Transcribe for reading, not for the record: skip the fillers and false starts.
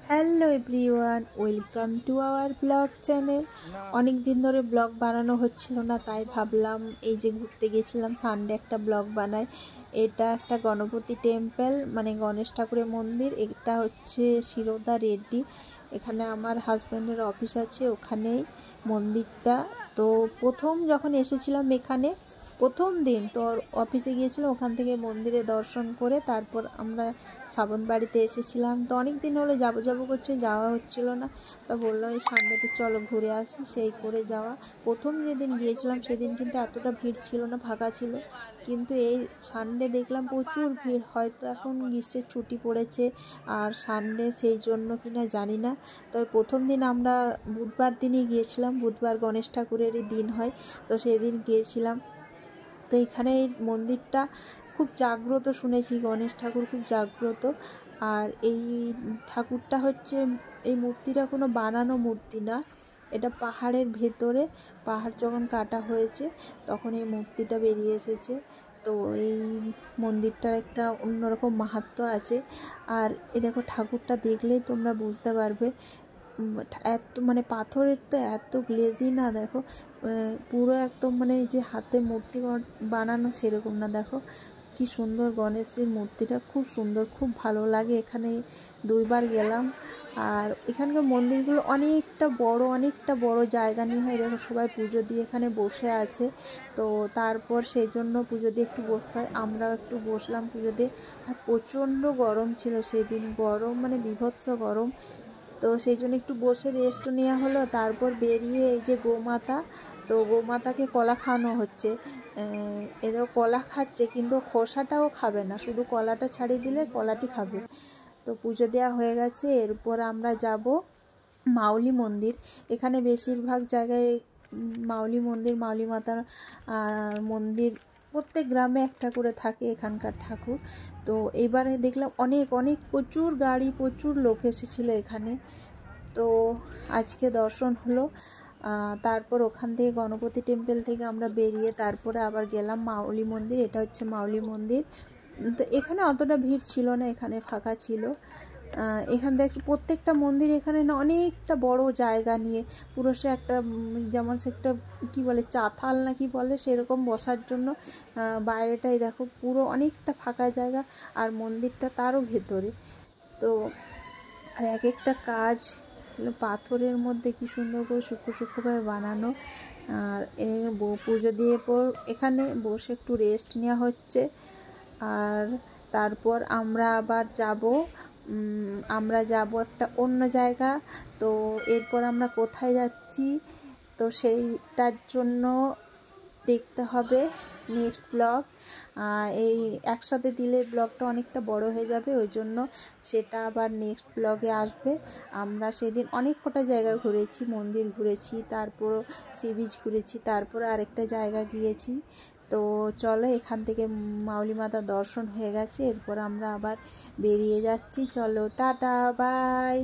Hello everyone, welcome to our blog channel. অনেক দিন ধরে ব্লগ বানানো হচ্ছিল না, তাই ভাবলাম এই যে ঘুরতে গেছিলাম সানডে একটা ব্লগ বানাই। এটা একটা গণপতি টেম্পল, মানে গণেশ ঠাকুরের মন্দির। এটা হচ্ছে শিরোদা রেড্ডি। এখানে আমার হাজব্যান্ডের অফিস আছে, ওখানেই মন্দিরটা। তো প্রথম যখন এসেছিলাম এখানে, প্রথম দিন তো অফিসে গিয়েছিলাম, ওখান থেকে মন্দিরে দর্শন করে তারপর আমরা শ্রাবণ বাড়িতে এসেছিলাম। তো অনেক দিন হলে যাবো যাবো করছে, যাওয়া হচ্ছিল না। তা বললো এই সানডেতে চলো ঘুরে আসি, সেই করে যাওয়া। প্রথম যেদিন গিয়েছিলাম সেদিন কিন্তু এতটা ভিড় ছিল না, ফাঁকা ছিল। কিন্তু এই সানডে দেখলাম প্রচুর ভিড়, হয়তো এখন গ্রীষ্মের ছুটি পড়েছে আর সানডে সেই জন্য কিনা জানি না। তবে প্রথম দিন আমরা বুধবার দিনই গিয়েছিলাম, বুধবার গণেশ ঠাকুরেরই দিন হয়, তো সেদিন গিয়েছিলাম। তো এখানে এই মন্দিরটা খুব জাগ্রত, শুনেছি গণেশ ঠাকুর খুব জাগ্রত। আর এই ঠাকুরটা হচ্ছে, এই মূর্তিটা কোনো বানানো মূর্তি না, এটা পাহাড়ের ভেতরে, পাহাড় যখন কাটা হয়েছে তখন এই মূর্তিটা বেরিয়ে এসেছে। তো এই মন্দিরটার একটা অন্যরকম মাহাত্ম্য আছে। আর এ দেখো, ঠাকুরটা দেখলেই তোমরা বুঝতে পারবে, এত মানে পাথরের তো এত গ্লেজি না, দেখো পুরো একদম মানে যে হাতে মূর্তি বানানো সেরকম না। দেখো কি সুন্দর গণেশের মূর্তিটা, খুব সুন্দর, খুব ভালো লাগে। এখানে দুইবার গেলাম। আর এখানকার মন্দিরগুলো অনেকটা বড় জায়গা নিয়ে হয়। দেখো সবাই পুজো দিয়ে এখানে বসে আছে, তো তারপর সেই জন্য পুজো দিয়ে একটু বসতে হয়, আমরাও একটু বসলাম পুজো দিয়ে। আর প্রচণ্ড গরম ছিল সেদিন, গরম মানে বীভৎস গরম। তো সেই জন্য একটু বসে রেস্ট নেওয়া হলো। তারপর বেরিয়ে এই যে গোমাতা, তো গোমাতাকে কলা খাওয়ানো হচ্ছে। এদের কলা খাচ্ছে কিন্তু খোসাটাও খাবে না, শুধু কলাটা ছাড়িয়ে দিলে কলাটি খাবে। তো পুজো দেওয়া হয়ে গেছে। এরপর আমরা যাব মাউলি মন্দির। এখানে বেশিরভাগ জায়গায় মাউলি মন্দির, মাউলি মাতার মন্দির প্রত্যেক গ্রামে একটা করে থাকে এখানকার ঠাকুর। তো এবারে দেখলাম অনেক প্রচুর গাড়ি, প্রচুর লোক এসেছিলো এখানে। তো আজকে দর্শন হলো। তারপর ওখান থেকে গণপতি টেম্পল থেকে আমরা বেরিয়ে তারপরে আবার গেলাম মাউলি মন্দির। এটা হচ্ছে মাউলি মন্দির। তো এখানে অতটা ভিড় ছিল না, এখানে ফাঁকা ছিল। এখানে দেখ প্রত্যেকটা মন্দির এখানে না অনেকটা বড় জায়গা নিয়ে, পুরো সে একটা যেমন সে একটা কী বলে চাতাল না কি বলে, সেরকম বসার জন্য বাইরেটাই দেখো পুরো অনেকটা ফাঁকা জায়গা, আর মন্দিরটা তারও ভেতরে। তো আর এক একটা কাজ পাথরের মধ্যে কি সুন্দর করে সূক্ষ্মভাবে বানানো। আর পুজো দিয়ে পর এখানে বসে একটু রেস্ট নেওয়া হচ্ছে। আর তারপর আমরা আবার যাব একটা অন্য জায়গা। তো এরপর আমরা কোথায় যাচ্ছি, তো সেইটার জন্য দেখতে হবে নেক্সট ব্লগ। এই একসাথে দিলে ব্লগটা অনেকটা বড় হয়ে যাবে, ওই জন্য সেটা আবার নেক্সট ব্লগে আসবে। আমরা সেদিন অনেক কটা জায়গা ঘুরেছি, মন্দির ঘুরেছি, তারপর সি বিচ ঘুরেছি, তারপর আরেকটা জায়গা গিয়েছি। তো চলো, এখান থেকে মাউলি মাতার দর্শন হয়ে গেছে, এরপর আমরা আবার বেরিয়ে যাচ্ছি। চলো টাটা, বাই।